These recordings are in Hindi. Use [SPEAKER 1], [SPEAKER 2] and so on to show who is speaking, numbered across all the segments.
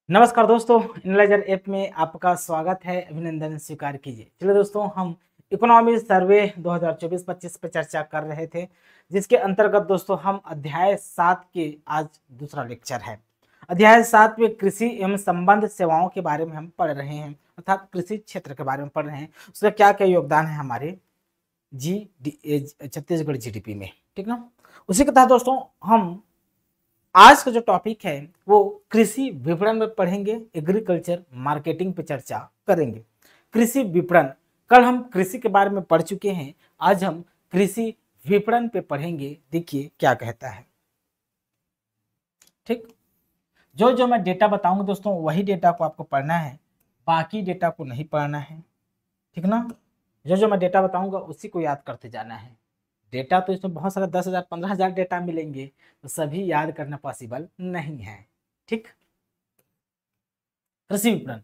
[SPEAKER 1] नमस्कार दोस्तों, एनालाइजर ऐप में आपका स्वागत है। अभिनंदन स्वीकार कीजिए। चलिए दोस्तों, हम इकोनॉमी सर्वे 2024-25 पे चर्चा कर रहे थे, जिसके अंतर्गत दोस्तों हम अध्याय 7 के आज दूसरा लेक्चर है। अध्याय 7 में कृषि एवं संबंध सेवाओं के बारे में हम पढ़ रहे हैं, अर्थात कृषि क्षेत्र के बारे में पढ़ रहे हैं। उसका क्या क्या योगदान है हमारे छत्तीसगढ़ जीडीपी में, ठीक ना। उसी के तहत दोस्तों हम आज का जो टॉपिक है वो कृषि विपणन में पढ़ेंगे। एग्रीकल्चर मार्केटिंग पे चर्चा करेंगे। कृषि विपणन, कल हम कृषि के बारे में पढ़ चुके हैं, आज हम कृषि विपणन पे पढ़ेंगे। देखिए क्या कहता है, ठीक। जो जो मैं डेटा बताऊंगा दोस्तों वही डेटा को आपको पढ़ना है, बाकी डेटा को नहीं पढ़ना है, ठीक ना। जो जो मैं डेटा बताऊंगा उसी को याद करते जाना है। डेटा तो इसमें बहुत सारा 10,000 15,000 डेटा मिलेंगे, तो सभी याद करना पॉसिबल नहीं है, ठीक। कृषि विपणन,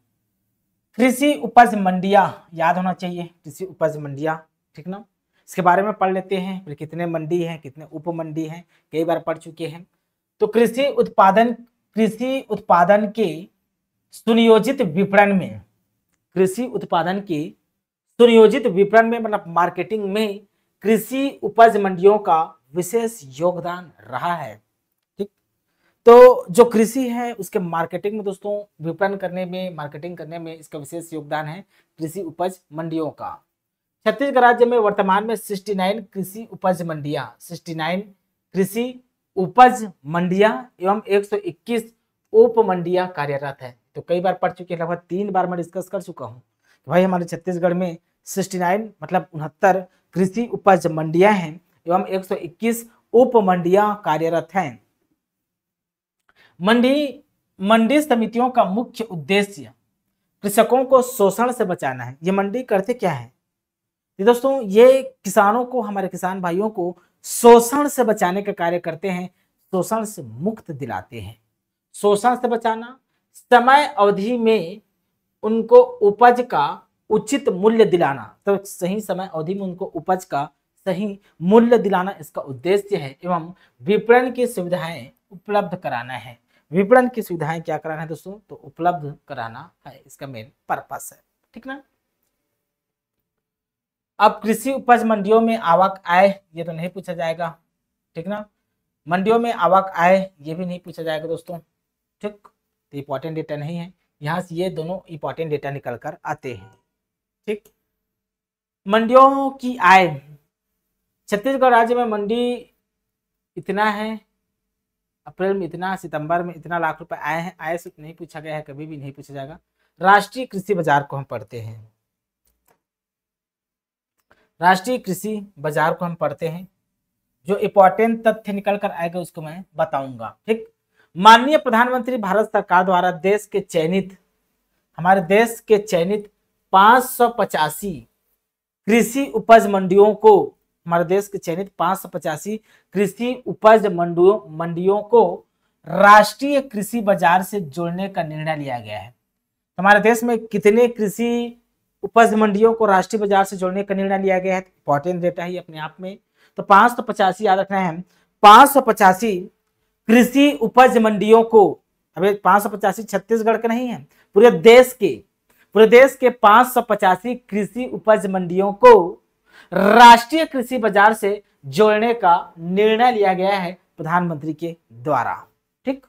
[SPEAKER 1] कृषि उपज मंडियां याद होना चाहिए। कृषि उपज मंडियां, ठीक ना। इसके बारे में पढ़ लेते हैं। फिर कितने मंडी हैं, कितने उप मंडी हैं, कई बार पढ़ चुके हैं। तो कृषि उत्पादन के सुनियोजित विपणन में, कृषि उत्पादन के सुनियोजित विपणन में मतलब मार्केटिंग में कृषि उपज मंडियों का विशेष योगदान रहा है, ठीक। तो जो कृषि है उसके मार्केटिंग में दोस्तों, विपणन करने में, मार्केटिंग करने में इसका विशेष योगदान है कृषि उपज मंडियों का। छत्तीसगढ़ राज्य में वर्तमान में 69 कृषि उपज मंडियां, 69 कृषि उपज मंडियां एवं 121 उप मंडियां कार्यरत है। तो कई बार पढ़ चुके हैं, लगभग 3 बार मैं डिस्कस कर चुका हूँ। तो भाई हमारे छत्तीसगढ़ में 69 मतलब 69 कृषि उपज मंडियां हैं एवं 121 उप मंडियां कार्यरत हैं। मंडी समितियों का मुख्य उद्देश्य कृषकों को शोषण से बचाना है। ये मंडी करते क्या है दोस्तों, ये किसानों को, हमारे किसान भाइयों को शोषण से बचाने का कार्य करते हैं, शोषण से मुक्त दिलाते हैं। शोषण से बचाना, समय अवधि में उनको उपज का उचित मूल्य दिलाना, तो सही समय अवधि में उनको उपज का सही मूल्य दिलाना इसका उद्देश्य है। एवं विपणन की सुविधाएं उपलब्ध कराना है। विपणन की सुविधाएं क्या कराना है दोस्तों, तो उपलब्ध कराना है, इसका मेन पर्पस है, ठीक ना। अब कृषि उपज मंडियों में आवक आय, ये तो नहीं पूछा जाएगा, ठीक ना। मंडियों में आवक आय ये भी नहीं पूछा जाएगा दोस्तों, ठीक। तो इंपॉर्टेंट डेटा नहीं है, यहाँ से ये दोनों इंपॉर्टेंट डेटा निकल कर आते हैं, ठीक। मंडियों की आय, छत्तीसगढ़ राज्य में मंडी इतना है, अप्रैल में इतना, सितंबर में इतना लाख रुपए आए हैं। आय से नहीं पूछा गया है, कभी भी नहीं पूछा जाएगा। राष्ट्रीय कृषि बाजार को हम पढ़ते हैं, राष्ट्रीय कृषि बाजार को हम पढ़ते हैं। जो इंपॉर्टेंट तथ्य निकल कर आएगा उसको मैं बताऊंगा, ठीक। माननीय प्रधानमंत्री भारत सरकार द्वारा हमारे देश के चयनित 585 कृषि उपज मंडियों को, हमारे देश के चयनित 585 कृषि उपज मंडियों को राष्ट्रीय कृषि बाजार से जोड़ने का निर्णय लिया गया है। हमारे देश में कितने कृषि उपज मंडियों को राष्ट्रीय बाजार से जोड़ने का निर्णय लिया गया है, इंपॉर्टेंट डेटा है अपने आप में। तो 585 याद रखना है, 585 कृषि उपज मंडियों को, अभी 585 छत्तीसगढ़ के नहीं है, पूरे देश के 585 कृषि उपज मंडियों को राष्ट्रीय कृषि बाजार से जोड़ने का निर्णय लिया गया है प्रधानमंत्री के द्वारा, ठीक।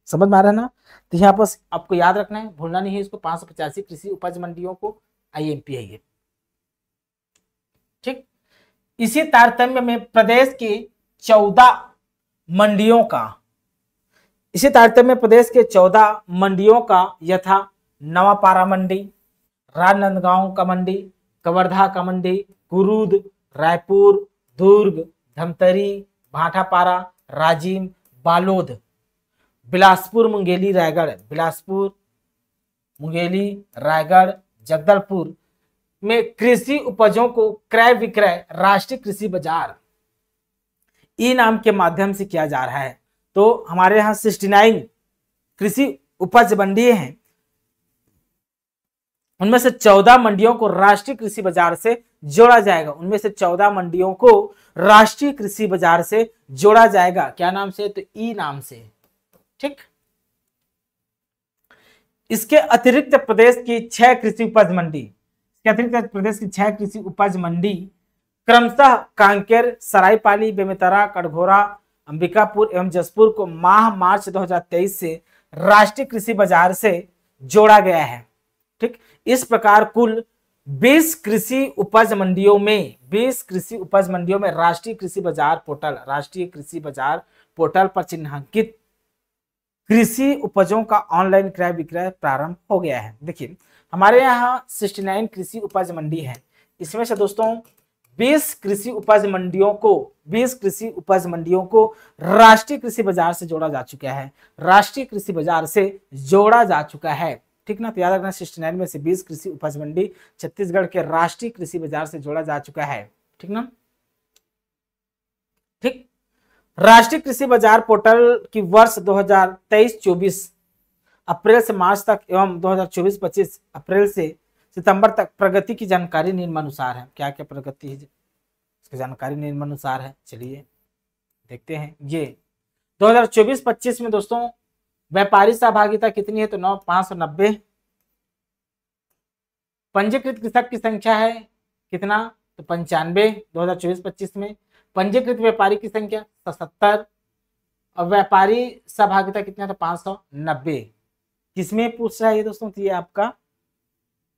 [SPEAKER 1] समझ में आ रहा है ना। तो यहाँ पर आपको याद रखना है, भूलना नहीं है इसको, 585 कृषि उपज मंडियों को, IMP है ये, ठीक। इसी तारतम्य में प्रदेश की 14 मंडियों का यथा नवापारा मंडी, राजनांदगांव का मंडी, कवर्धा का मंडी, कुरूद, रायपुर, दुर्ग, धमतरी, भाटापारा, राजिम, बालोद, बिलासपुर मुंगेली, रायगढ़, जगदलपुर में कृषि उपजों को क्रय विक्रय राष्ट्रीय कृषि बाजार ई नाम के माध्यम से किया जा रहा है। तो हमारे यहाँ 69 कृषि उपज मंडी हैं, उनमें से 14 मंडियों को राष्ट्रीय कृषि बाजार से जोड़ा जाएगा। उनमें से 14 मंडियों को राष्ट्रीय कृषि बाजार से जोड़ा जाएगा। क्या नाम से? तो ई नाम से, ठीक। इसके अतिरिक्त प्रदेश की 6 कृषि उपज मंडी, इसके अतिरिक्त प्रदेश की 6 कृषि उपज मंडी क्रमशः कांकेर, सरायपाली, बेमेतरा, कटघोरा, अंबिकापुर एवं जसपुर को माह मार्च 2023 से राष्ट्रीय कृषि बाजार से जोड़ा गया है। ठीक, इस प्रकार कुल 20 कृषि उपज मंडियों में राष्ट्रीय कृषि बाजार पोर्टल पर चिन्हांकित कृषि उपजों का ऑनलाइन क्रय विक्रय प्रारंभ हो गया है। देखिए हमारे यहाँ 69 कृषि उपज मंडी है, इसमें से दोस्तों 20 कृषि उपज मंडियों को राष्ट्रीय कृषि बाजार से जोड़ा जा चुका है, ठीक ना। तो याद रखना 69 में से 20 कृषि उपज मंडी छत्तीसगढ़ के राष्ट्रीय कृषि बाजार से जोड़ा जा चुका है, ठीक ना। ठीक, राष्ट्रीय कृषि बाजार पोर्टल की वर्ष 2023-24 अप्रैल से मार्च तक एवं 2024-25 अप्रैल से सितंबर तक प्रगति की जानकारी निम्नानुसार है। क्या क्या प्रगति है इसकी जानकारी निम्नानुसार है, चलिए देखते हैं। ये 2024-25 में दोस्तों व्यापारी सहभागिता कितनी है, तो 590। पंजीकृत कृषक की संख्या है कितना, तो 95 2024-25 में। पंजीकृत व्यापारी की संख्या 77 और व्यापारी सहभागिता कितना, तो 590। किसमें पूछ रहा है ये दोस्तों, तो ये आपका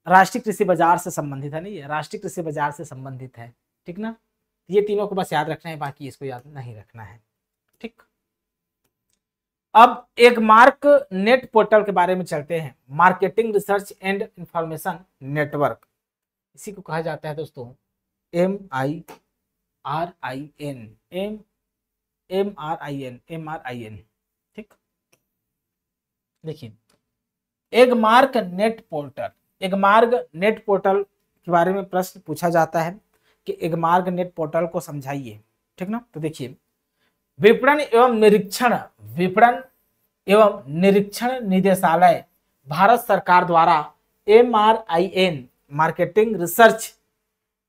[SPEAKER 1] राष्ट्रीय कृषि बाजार से संबंधित है, नहीं है, राष्ट्रीय कृषि बाजार से संबंधित है, ठीक ना। ये तीनों को बस याद रखना है, बाकी इसको याद नहीं रखना है, ठीक। अब एगमार्क नेट पोर्टल के बारे में चलते हैं। Marketing research and information network, इसी को कहा जाता है दोस्तों MRIN, ठीक। देखिए एगमार्क नेट पोर्टल के बारे में प्रश्न पूछा जाता है कि एगमार्क नेट पोर्टल को समझाइए, ठीक ना। तो देखिए विपणन एवं निरीक्षण निदेशालय भारत सरकार द्वारा MRIN marketing research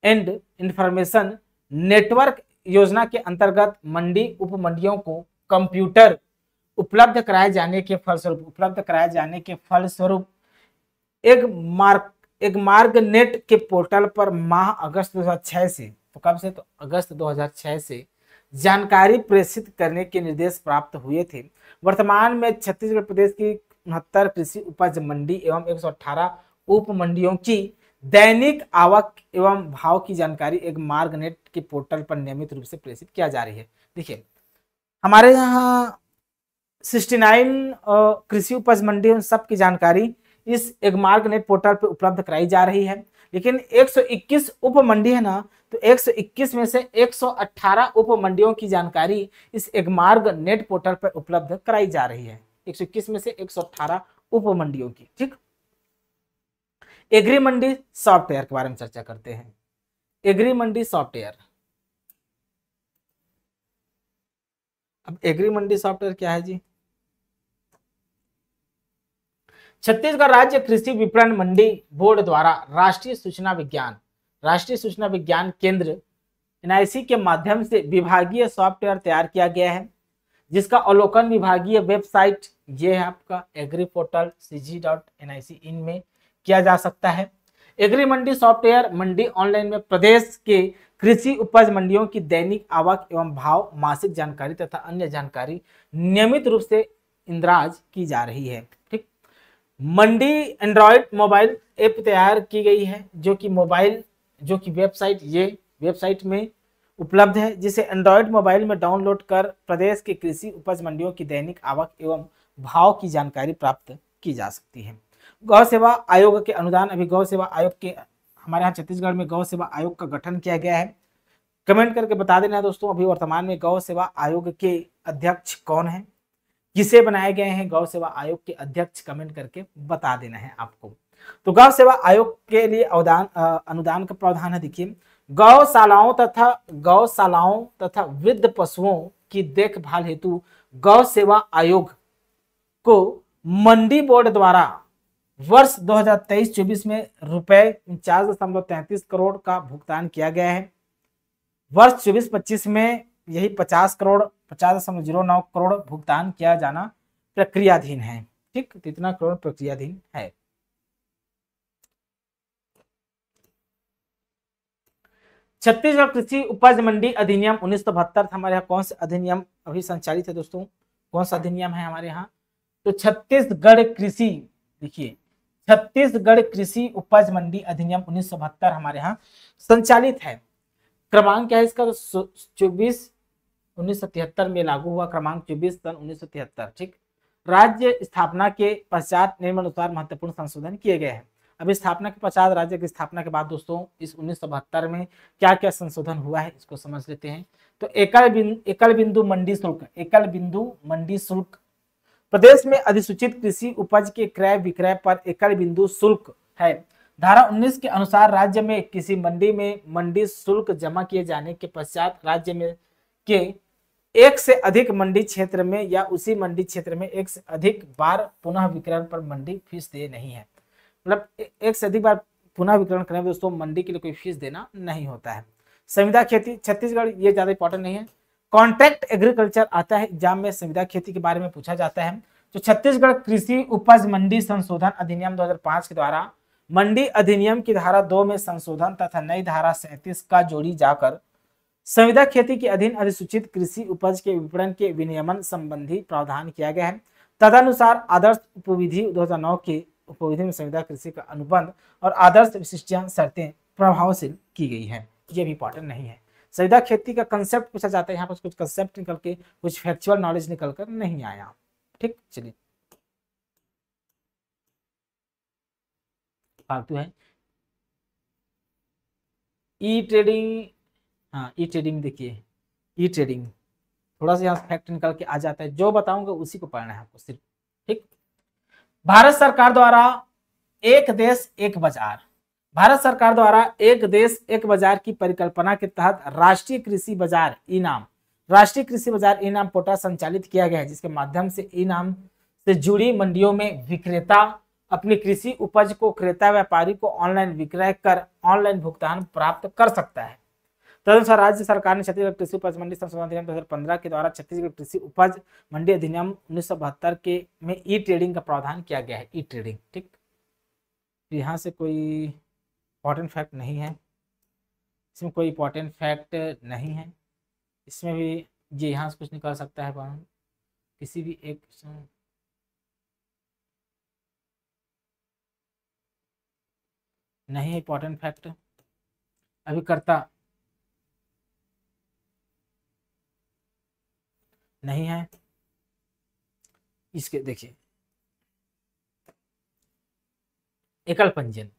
[SPEAKER 1] and information network योजना के अंतर्गत मंडी उपमंडियों को कंप्यूटर उपलब्ध कराए जाने के फलस्वरूप एगमार्क नेट के पोर्टल पर माह अगस्त 2006 से, तो कब से, तो अगस्त 2006 से जानकारी प्रेषित करने के निर्देश प्राप्त हुए थे। वर्तमान में छत्तीसगढ़ प्रदेश की 69 कृषि उपज मंडी एवं 118 उप मंडियों की दैनिक आवक एवं भाव की जानकारी एगमार्क नेट के पोर्टल पर नियमित रूप से प्रेषित किया जा रही है। देखिए हमारे यहाँ 69 कृषि उपज मंडी सब की जानकारी इस एगमार्क नेट पोर्टल पर उपलब्ध कराई जा रही है, लेकिन 121 उप मंडी है ना, तो 121 में से 118 उप मंडियों की जानकारी इस एगमार्क नेट पोर्टल पर उपलब्ध कराई जा रही है। 121 में से 118 उप मंडियों की, ठीक। एग्री मंडी सॉफ्टवेयर के बारे में चर्चा करते हैं। एग्री मंडी सॉफ्टवेयर, अब एग्री मंडी सॉफ्टवेयर क्या है जी। छत्तीसगढ़ राज्य कृषि विपणन मंडी बोर्ड द्वारा राष्ट्रीय सूचना विज्ञान केंद्र NIC के माध्यम से विभागीय सॉफ्टवेयर तैयार किया गया है, जिसका अवलोकन विभागीय वेबसाइट ये है आपका एग्री पोर्टल cg.nic.in में किया जा सकता है। एग्री मंडी सॉफ्टवेयर मंडी ऑनलाइन में प्रदेश के कृषि उपज मंडियों की दैनिक आवक एवं भाव, मासिक जानकारी तथा अन्य जानकारी नियमित रूप से इंद्राज की जा रही है, ठीक। मंडी एंड्रॉयड मोबाइल ऐप तैयार की गई है, जो कि वेबसाइट में उपलब्ध है, जिसे एंड्रॉयड मोबाइल में डाउनलोड कर प्रदेश के कृषि उपज मंडियों की दैनिक आवक एवं भाव की जानकारी प्राप्त की जा सकती है। गौ सेवा आयोग के अनुदान, अभी गौ सेवा आयोग के हमारे यहाँ छत्तीसगढ़ में गौ सेवा आयोग का गठन किया गया है। कमेंट करके बता देना दोस्तों, अभी वर्तमान में गौ सेवा आयोग के अध्यक्ष कौन है, किसे बनाए गए हैं गौ सेवा आयोग के अध्यक्ष, कमेंट करके बता देना है आपको। तो गौ सेवा आयोग के लिए अनुदान का प्रावधान है। देखिए गौशालाओं तथा वृद्ध पशुओं की देखभाल हेतु गौ सेवा आयोग को मंडी बोर्ड द्वारा वर्ष 2023-24 में रुपए 49.33 करोड़ का भुगतान किया गया है। वर्ष 24-25 में यही 50.09 करोड़ भुगतान किया जाना प्रक्रियाधीन है, ठीक, तो इतना करोड़ प्रक्रियाधीन है। छत्तीसगढ़ कृषि उपज मंडी अधिनियम 1972 हमारे यहाँ कौन सा अधिनियम अभी संचालित है दोस्तों, कौन सा अधिनियम है हमारे यहाँ, तो छत्तीसगढ़ कृषि, देखिए छत्तीसगढ़ कृषि उपज मंडी अधिनियम 1972 हमारे यहाँ संचालित है। क्रमांक क्या है इसका, 24/1973 में लागू हुआ, क्रमांक 24 सन 1973। ठीक, राज्य स्थापना के पश्चात निम्नानुसार महत्वपूर्ण संशोधन किए गए हैं। अभी स्थापना के पश्चात, राज्य की स्थापना के बाद दोस्तों इस 1972 में क्या क्या संशोधन हुआ है इसको समझ लेते हैं। तो एकल बिंदु मंडी शुल्क, एकल बिंदु मंडी शुल्क, प्रदेश में अधिसूचित कृषि उपज के क्रय विक्रय पर एकल बिंदु शुल्क है। धारा 19 के अनुसार राज्य में किसी मंडी में मंडी शुल्क जमा किए जाने के पश्चात राज्य में के एक से अधिक मंडी क्षेत्र में या उसी मंडी क्षेत्र में एक से अधिक बार पुनः विक्रय पर मंडी फीस दे नहीं है। मतलब एक से अधिक बार पुनः विक्रय करने में दोस्तों मंडी के लिए कोई फीस देना नहीं होता है। संविदा खेती छत्तीसगढ़, ये ज्यादा इंपॉर्टेंट नहीं है। कॉन्ट्रैक्ट एग्रीकल्चर आता है एग्जाम में, संविदा खेती के बारे में पूछा जाता है। तो छत्तीसगढ़ कृषि उपज मंडी संशोधन अधिनियम 2005 के द्वारा मंडी अधिनियम की धारा 2 में संशोधन तथा नई धारा 37 का जोड़ी जाकर संविदा खेती के अधीन अधिसूचित कृषि उपज के विपणन के विनियमन संबंधी प्रावधान किया गया है। तदनुसार आदर्श उपविधि 2009 के उपविधि में संविदा कृषि का अनुबंध और आदर्श विशिष्ट शर्तें प्रभावशील की गई है। ये भी इंपॉर्टेंट नहीं है। संविदा खेती का कंसेप्ट पूछा जाता है, यहाँ पर कुछ कंसेप्ट निकल के कुछ फैक्चुअल नॉलेज निकल कर नहीं आया। ठीक, चलिए फालतू है ई ट्रेडिंग। हाँ, ई ट्रेडिंग देखिए, ई ट्रेडिंग थोड़ा सा यहाँ फैक्ट निकल के आ जाता है, जो बताऊंगा उसी को पढ़ना है आपको सिर्फ। ठीक, भारत सरकार द्वारा एक देश एक बाजार, भारत सरकार द्वारा एक देश एक बाजार की परिकल्पना के तहत राष्ट्रीय कृषि बाजार इनाम, राष्ट्रीय कृषि बाजार इनाम पोर्टल संचालित किया गया है, जिसके माध्यम से इनाम से जुड़ी मंडियों में विक्रेता अपनी कृषि उपज को क्रेता व्यापारी को ऑनलाइन विक्रय कर ऑनलाइन भुगतान प्राप्त कर सकता है। तदनुसार राज्य सरकार ने छत्तीसगढ़ कृषि उपज मंडी संशोधन अधिनियम 2015 के द्वारा छत्तीसगढ़ कृषि उपज मंडी अधिनियम 1972 के में ई ट्रेडिंग का प्रावधान किया गया है। ई ट्रेडिंग, ठीक, यहाँ से कोई इंपॉर्टेंट फैक्ट नहीं है, इसमें कोई इंपॉर्टेंट फैक्ट नहीं है, इसमें भी ये यहाँ से कुछ निकल सकता है, किसी भी एक नहीं है इंपॉर्टेंट फैक्ट। अभिकर्ता नहीं है, इसके देखिए एकल पंजीयन,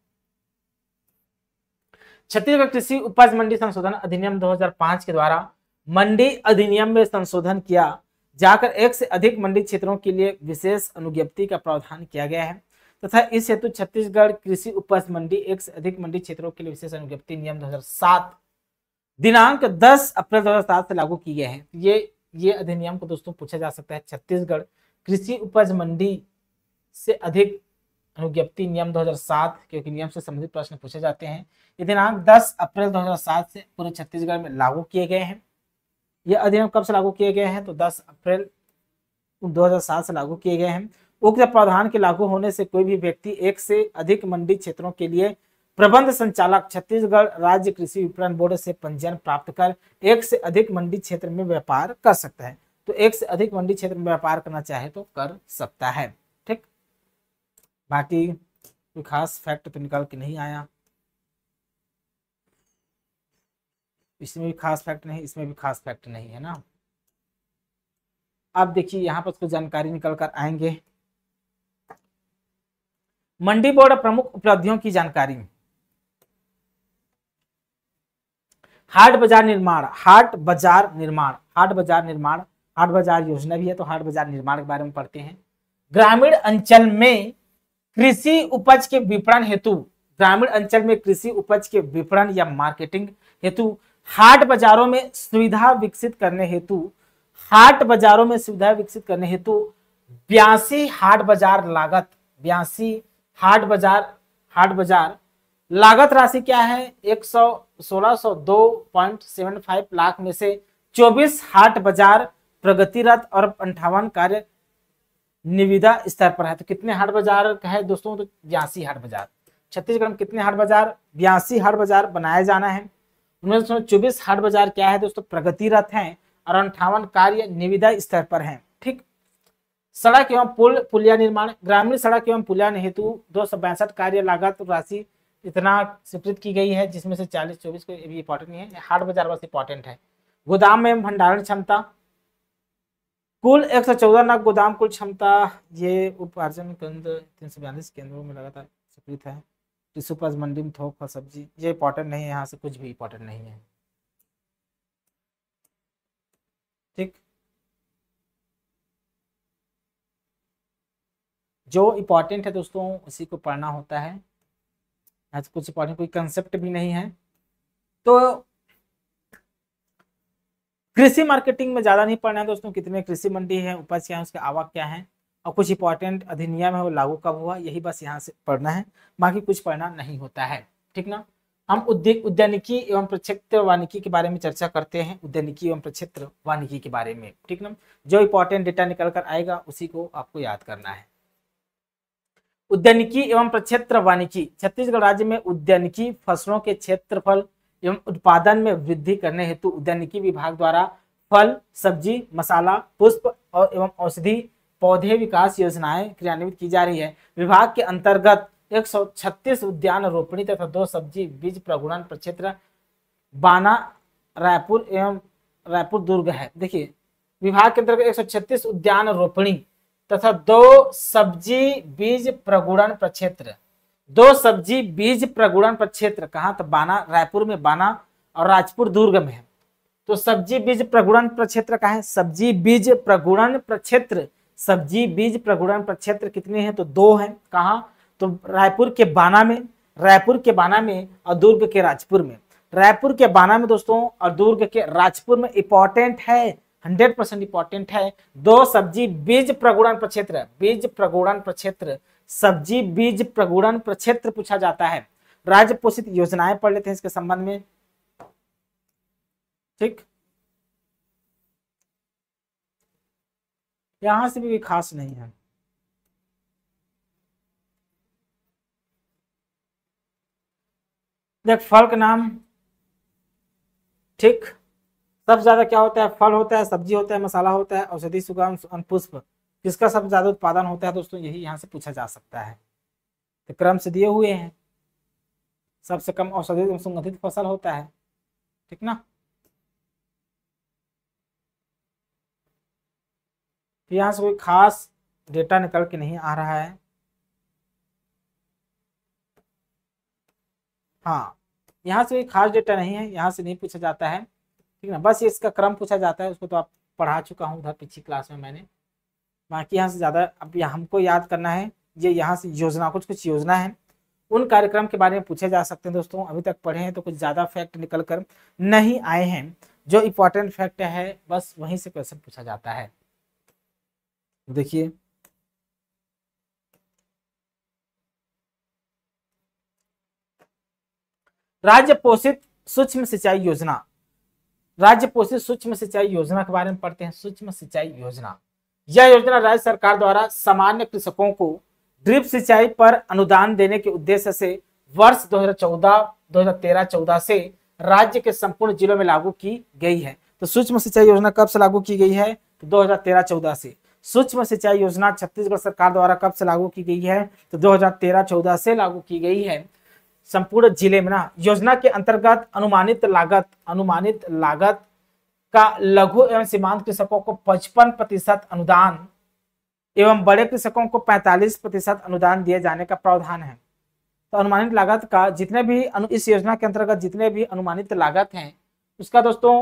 [SPEAKER 1] छत्तीसगढ़ कृषि उपज मंडी संशोधन अधिनियम 2005 के द्वारा मंडी अधिनियम में संशोधन किया जाकर एक से अधिक मंडी क्षेत्रों के लिए विशेष अनुज्ञप्ति का प्रावधान किया गया है तथा इस हेतु छत्तीसगढ़ कृषि उपज मंडी एक से अधिक मंडी क्षेत्रों के लिए विशेष अनुज्ञप्ति नियम 2007 दिनांक 10 अप्रैल 2007 से लागू की गए हैं। ये अधिनियम को दोस्तों पूछा जा सकता है, छत्तीसगढ़ कृषि उपज मंडी से अधिक अनुज्ञप्ति नियम 2007, क्योंकि नियम से संबंधित प्रश्न पूछे जाते हैं। ये दिनांक 10 अप्रैल 2007 से पूरे छत्तीसगढ़ में लागू किए गए हैं। ये अधिनियम कब से लागू किए गए हैं, तो 10 अप्रैल 2007 से लागू किए गए हैं। उक्त प्रावधान के लागू होने से कोई भी व्यक्ति एक से अधिक मंडी क्षेत्रों के लिए प्रबंध संचालक छत्तीसगढ़ राज्य कृषि विपणन बोर्ड से पंजीयन प्राप्त कर एक से अधिक मंडी क्षेत्र में व्यापार कर सकता है। तो एक से अधिक मंडी क्षेत्र में व्यापार करना चाहे तो कर सकता है। ठीक, बाकी कोई खास फैक्ट तो निकाल के नहीं आया, इसमें भी खास फैक्ट नहीं, इसमें भी खास फैक्ट नहीं है ना। अब देखिए यहाँ पर कुछ जानकारी निकल कर आएंगे। मंडी बोर्ड प्रमुख उपलब्धियों की जानकारी, हाट बाजार निर्माण, हाट बाजार निर्माण, हाट बाजार निर्माण, हाट बाजार योजना भी है तो हाट बाजार निर्माण के बारे में पढ़ते हैं। ग्रामीण अंचल में कृषि उपज के विपणन हेतु, ग्रामीण अंचल में कृषि उपज के विपणन या मार्केटिंग हेतु हाट बाजारों में सुविधा विकसित करने हेतु, हाट बाजारों में सुविधा विकसित करने हेतु 82 हाट बाजार लागत, 82 हाट बाजार लागत राशि क्या है 1602.75 लाख में से 24 हाट बाजार प्रगतिरत और 58 कार्य निविदा स्तर पर है। तो कितने हाट बाजार का है दोस्तों? तो 82 हाट बाजार। छत्तीसगढ़ में कितने हाट बाजार? 82 हाट बाजार बनाया जाना है। 1924 हाट बाजार क्या है दोस्तों? प्रगतिरत हैं और 58 कार्य निविदा स्तर पर हैं। ठीक। सड़क एवं पुलिया निर्माण, ग्रामीण सड़क एवं पुलिया हेतु 262 कार्य लागत राशि इतना स्वीकृत की गई है, जिसमें से 40-24 को भी इंपॉर्टेंट नहीं है, हाट बाजार बस इंपॉर्टेंट है। गोदाम में भंडारण क्षमता कुल 114 लाख गोदाम कुल क्षमता, ये उपार्जन केंद्र 342 केंद्रों में लगातार स्वीकृत है। कृषि उपज मंडी में थोक फल सब्जी, ये इंपॉर्टेंट नहीं है, यहाँ से कुछ भी इंपॉर्टेंट नहीं है। ठीक। जो इंपॉर्टेंट है दोस्तों उसी को पढ़ना होता है, यहाँ से कुछ इंपॉर्टेंट कोई कंसेप्ट भी नहीं है। तो कृषि मार्केटिंग में ज्यादा नहीं पढ़ना है दोस्तों, कितने कृषि मंडी है, उपज क्या है, उसके आवक क्या है, और कुछ इंपॉर्टेंट अधिनियम है वो लागू कब हुआ, यही बस यहाँ से पढ़ना है, बाकी कुछ पढ़ना नहीं होता है। ठीक ना। हम उद्यानिकी एवं प्रक्षेत्र वानिकी के बारे में चर्चा करते हैं, उद्यानिकी एवं प्रक्षेत्र वानिकी के बारे में। ठीक ना। जो इंपॉर्टेंट डेटा निकल कर आएगा उसी को आपको याद करना है। उद्यानिकी एवं प्रक्षेत्र वानिकी, छत्तीसगढ़ राज्य में उद्यानिकी फसलों के क्षेत्रफल एवं उत्पादन में वृद्धि करने हेतु उद्यानिकी विभाग द्वारा फल, सब्जी, मसाला, पुष्प और एवं औषधि पौधे विकास योजनाएं क्रियान्वित की जा रही है। विभाग के अंतर्गत 136 उद्यान रोपणी तथा 2 सब्जी बीज प्रगुणन प्रक्षेत्र बाना, रायपुर एवं रायपुर दुर्ग है। देखिए, विभाग के अंतर्गत 136 उद्यान रोपणी तथा 2 सब्जी बीज प्रगुणन प्रक्षेत्र, 2 सब्जी बीज प्रगुणन प्रक्षेत्र कहाँ? तो बाना, रायपुर में बाना और राजपुर दुर्ग में है। तो सब्जी बीज प्रगुणन प्रक्षेत्र कहाँ है? सब्जी बीज प्रगुणन प्रक्षेत्र, सब्जी बीज प्रगुणन प्रक्षेत्र कितने हैं? तो 2 हैं। कहाँ? तो रायपुर के बाना में, रायपुर के बाना में और दुर्ग के राजपुर में। रायपुर के बाना में दोस्तों और दुर्ग के राजपुर में इंपॉर्टेंट है, 100% इंपॉर्टेंट है। 2 सब्जी बीज प्रगुणन प्रक्षेत्र, बीज प्रगुणन प्रक्षेत्र, सब्जी बीज प्रगुणन प्रक्षेत्र पूछा जाता है। राज्य पोषित योजनाएं पढ़ लेते हैं इसके संबंध में। ठीक। यहां से भी खास नहीं है। देख, फल का नाम, ठीक, सबसे ज्यादा क्या होता है? फल होता है, सब्जी होता है, मसाला होता है, औषधि, सुगंध, पुष्प। किसका सबसे ज्यादा उत्पादन होता है दोस्तों? यही यहाँ से पूछा जा सकता है। तो क्रम से दिए हुए हैं। सबसे कम औषधि सुगंधित फसल होता है। ठीक ना। यहाँ से कोई खास डेटा निकल के नहीं आ रहा है। हाँ, यहाँ से कोई खास डेटा नहीं है, यहाँ से नहीं पूछा जाता है। ठीक ना। बस ये इसका क्रम पूछा जाता है, उसको तो आप पढ़ा चुका हूँ उधर पिछली क्लास में मैंने। बाकी यहाँ से ज़्यादा अब हमको याद करना है, ये यहाँ से योजना, कुछ योजना है, उन कार्यक्रम के बारे में पूछे जा सकते हैं दोस्तों। अभी तक पढ़े हैं तो कुछ ज़्यादा फैक्ट निकल कर नहीं आए हैं। जो इंपॉर्टेंट फैक्ट है बस वहीं से क्वेश्चन पूछा जाता है। देखिए, राज्य पोषित सूक्ष्म सिंचाई योजना, राज्य पोषित सूक्ष्म सिंचाई योजना के बारे में पढ़ते हैं। सूक्ष्म सिंचाई योजना, यह योजना राज्य सरकार द्वारा सामान्य कृषकों को ड्रिप सिंचाई पर अनुदान देने के उद्देश्य से वर्ष 2013-14 से राज्य के संपूर्ण जिलों में लागू की गई है। तो सूक्ष्म सिंचाई योजना कब से लागू की गई है? तो 2013-14 से। सूक्ष्म सिंचाई योजना छत्तीसगढ़ सरकार द्वारा कब से लागू की गई है? तो 2013-14 से लागू की गई है संपूर्ण जिले में ना। योजना के अंतर्गत अनुमानित लागत का लघु एवं सीमांत कृषकों को 55% अनुदान एवं बड़े कृषकों को 45% अनुदान दिए जाने का प्रावधान है। तो अनुमानित लागत का जितने भी इस योजना के अंतर्गत जितने भी अनुमानित लागत हैं उसका दोस्तों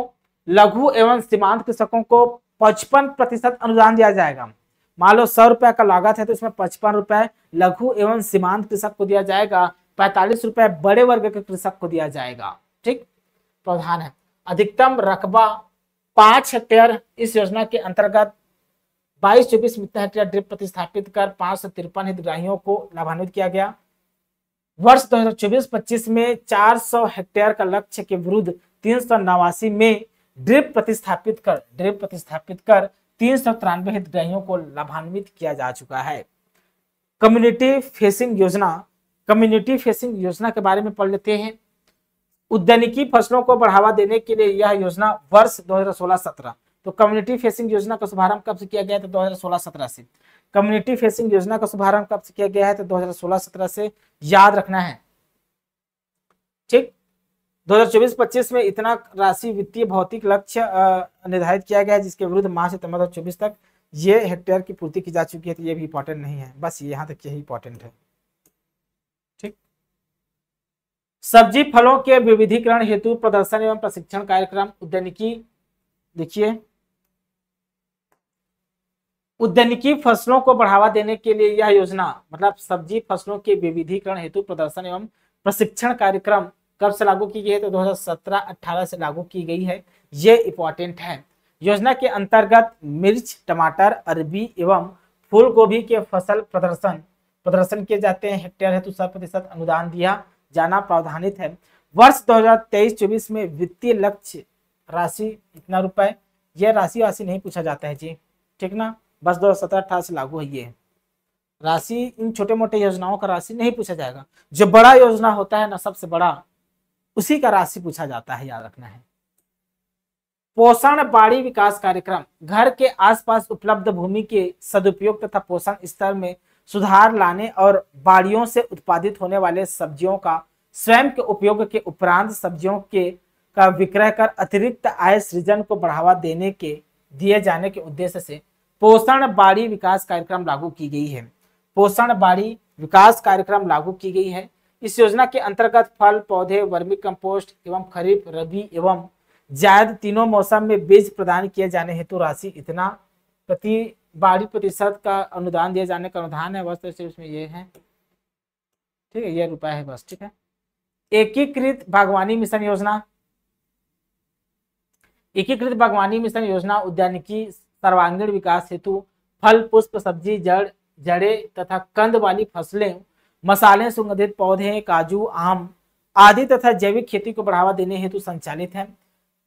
[SPEAKER 1] लघु एवं सीमांत कृषकों को 55% अनुदान दिया जाएगा। मान लो 100 रुपए का लागत है तो इसमें 55 रुपए लघु एवं सीमांत कृषक को दिया जाएगा, 45 रुपए बड़े वर्ग के कृषक को दिया जाएगा। ठीक, प्रावधान है। अधिकतम रकबा 5 हेक्टेयर। इस योजना के अंतर्गत 22-24 मित्र हेक्टेयर ड्रिप प्रतिस्थापित कर 553 हितग्राहियों को लाभान्वित किया गया। वर्ष 2024-25 में 400 हेक्टेयर का लक्ष्य के विरुद्ध 389 में ड्रिप प्रतिस्थापित कर 393 हितग्राहियों को लाभान्वित किया जा चुका है। कम्युनिटी फेसिंग योजना, कम्युनिटी फेसिंग योजना के बारे में पढ़ लेते हैं। उद्यानिकी फसलों को बढ़ावा देने के लिए यह योजना वर्ष 2016-17, तो कम्युनिटी फेसिंग योजना का शुभारंभ कब से किया गया था? 2016-17 से। कम्युनिटी फेसिंग योजना का शुभारंभ कब से किया गया है? तो 2016-17 से, याद रखना है, ठीक। 2024-25 में इतना राशि वित्तीय भौतिक लक्ष्य निर्धारित किया गया है, जिसके विरुद्ध मार्च सितंबर 2024 तक ये हेक्टेयर की पूर्ति की जा चुकी है। तो ये भी इंपॉर्टेंट नहीं है, बस यहाँ तक यही इंपॉर्टेंट है, ठीक। सब्जी फलों के विविधीकरण हेतु प्रदर्शन एवं प्रशिक्षण कार्यक्रम उद्यानिकी, देखिए उद्यानिकी फसलों को बढ़ावा देने के लिए यह योजना, मतलब सब्जी फसलों के विविधीकरण हेतु प्रदर्शन एवं प्रशिक्षण कार्यक्रम कब से लागू की गई है? तो 2017-18 से लागू की गई है। ये इंपॉर्टेंट है। योजना के अंतर्गत मिर्च, टमाटर, अरबी एवं फूल गोभी के फसल प्रदर्शन किए जाते हैं। हेक्टेयर हेतु 100% अनुदान दिया जाना प्रावधानित है। वर्ष 2023-24 में वित्तीय लक्ष्य राशि इतना रुपए, यह राशि नहीं पूछा जाता है जी, ठीक ना, बस 2017-18 से लागू है ये राशि। इन छोटे मोटे योजनाओं का राशि नहीं पूछा जाएगा। जो बड़ा योजना होता है ना, सबसे बड़ा, उसी का राशि पूछा जाता है, याद रखना है। पोषण बाड़ी विकास कार्यक्रम, घर के आसपास उपलब्ध भूमि के सदुपयोग तथा पोषण स्तर में सुधार लाने और बाड़ियों से उत्पादित होने वाले सब्जियों का स्वयं के उपयोग के उपरांत सब्जियों के का विक्रय कर अतिरिक्त आय सृजन को बढ़ावा दिए जाने के उद्देश्य से पोषण बाड़ी विकास कार्यक्रम लागू की गई है। पोषण बाड़ी विकास कार्यक्रम लागू की गई है। इस योजना के अंतर्गत फल पौधे, वर्मी कंपोस्ट एवं खरीफ, रबी एवं जायद तीनों मौसम में बीज प्रदान किए जाने हेतु राशि इतना प्रति बाड़ी प्रतिशत का अनुदान दिए जाने का अनुदान है। बस इसमें ये है, ठीक है, ये रुपए है बस, ठीक है। एकीकृत बागवानी मिशन योजना, एकीकृत बागवानी मिशन योजना उद्यानिकी सर्वांगीण विकास हेतु फल, पुष्प, सब्जी, जड़ें तथा कंद वाली फसलें, मसाले, सुगंधित पौधे, काजू, आम आदि तथा जैविक खेती को बढ़ावा देने हेतु संचालित है।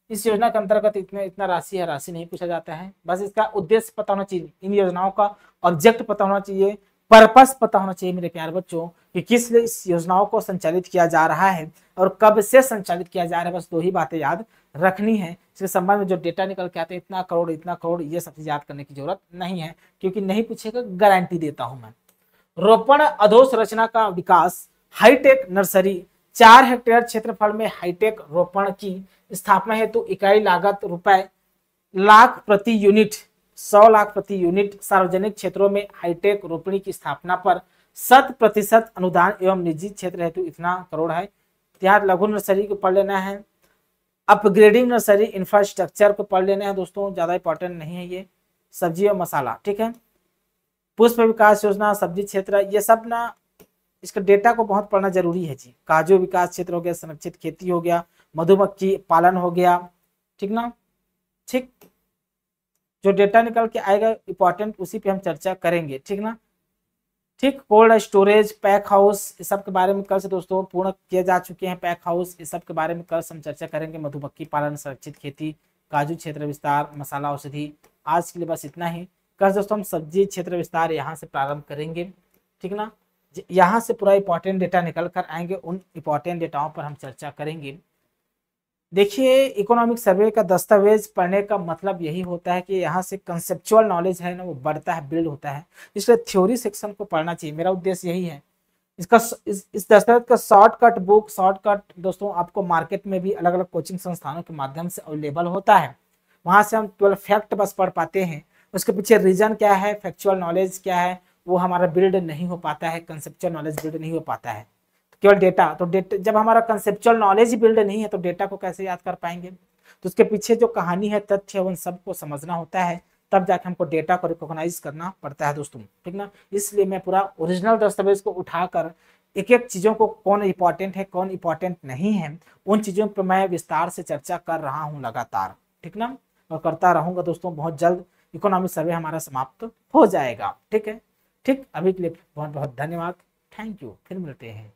[SPEAKER 1] इस योजना के अंतर्गत इतना राशि है, राशि नहीं पूछा जाता है, बस इसका उद्देश्य पता होना चाहिए, इन योजनाओं का ऑब्जेक्ट पता होना चाहिए, पर्पस पता होना चाहिए मेरे प्यारे बच्चों, कि किस लिए इस योजनाओं को संचालित किया जा रहा है और कब से संचालित किया जा रहा है। बस दो ही बातें याद रखनी है। इसके संबंध में जो डेटा निकल के आते हैं, इतना करोड़, ये सब चीज याद करने की जरूरत नहीं है, क्योंकि नहीं पूछेगा, गारंटी देता हूं मैं। रोपण अधोसंरचना का विकास, हाईटेक नर्सरी, 4 हेक्टेयर क्षेत्रफल में हाईटेक रोपण की स्थापना हेतु इकाई लागत ₹1,00,000 प्रति यूनिट, 100 लाख प्रति यूनिट। सार्वजनिक क्षेत्रों में हाईटेक रोपणी की स्थापना पर 100% अनुदान एवं निजी क्षेत्र हेतु इतना करोड़ है। त्याग लघु नर्सरी को पढ़ लेना है। अपग्रेडिंग नर्सरी इंफ्रास्ट्रक्चर को पढ़ लेना है दोस्तों, ज्यादा इंपॉर्टेंट नहीं है ये। सब्जी और मसाला, ठीक है। पुष्प विकास योजना, सब्जी क्षेत्र, ये सब ना इसका डेटा को बहुत पढ़ना जरूरी है जी। काजू विकास क्षेत्र हो गया, संरक्षित खेती हो गया, मधुमक्खी पालन हो गया, ठीक ना, ठीक। जो डेटा निकल के आएगा इंपॉर्टेंट, उसी पे हम चर्चा करेंगे, ठीक ना, ठीक। कोल्ड स्टोरेज, पैक हाउस, इस सब के बारे में कल से दोस्तों पूर्ण किए जा चुके हैं। पैक हाउस, इस सब के बारे में कल हम चर्चा करेंगे। मधुमक्खी पालन, संरक्षित खेती, काजू क्षेत्र विस्तार, मसाला औषधि। आज के लिए बस इतना ही। कल दोस्तों हम सब्जी क्षेत्र विस्तार यहाँ से प्रारंभ करेंगे, ठीक ना। यहाँ से पूरा इंपॉर्टेंट डेटा निकल कर आएंगे, उन इंपॉर्टेंट डेटाओं पर हम चर्चा करेंगे। देखिए, इकोनॉमिक सर्वे का दस्तावेज पढ़ने का मतलब यही होता है कि यहाँ से कंसेप्चुअल नॉलेज है ना, वो बढ़ता है, बिल्ड होता है, इसलिए थ्योरी सेक्शन को पढ़ना चाहिए। मेरा उद्देश्य यही है। इसका इस दस्तावेज का शॉर्टकट बुक, शॉर्टकट दोस्तों आपको मार्केट में भी अलग अलग कोचिंग संस्थानों के माध्यम से अवेलेबल होता है। वहां से हम 12 फैक्ट बस पढ़ पाते हैं, उसके पीछे रीजन क्या है, फैक्चुअल नॉलेज क्या है, वो हमारा बिल्ड नहीं हो पाता है, कंसेप्चुअल नॉलेज बिल्ड नहीं हो पाता है। केवल डेटा, तो डेटा जब हमारा कंसेप्चुअल नॉलेज बिल्ड नहीं है तो डेटा को कैसे याद कर पाएंगे। तो उसके पीछे जो कहानी है, तथ्य है, उन सबको समझना होता है, तब जाके हमको डेटा को रिकॉग्नाइज करना पड़ता है दोस्तों, ठीक ना। इसलिए मैं पूरा ओरिजिनल दस्तावेज को उठाकर एक एक चीजों को, कौन इंपॉर्टेंट है कौन इंपॉर्टेंट नहीं है, उन चीजों पर मैं विस्तार से चर्चा कर रहा हूँ लगातार, ठीक ना, और करता रहूंगा दोस्तों। बहुत जल्द इकोनॉमिक सर्वे हमारा समाप्त हो जाएगा, ठीक है। ठीक, अभी के लिए बहुत बहुत धन्यवाद, थैंक यू, फिर मिलते हैं।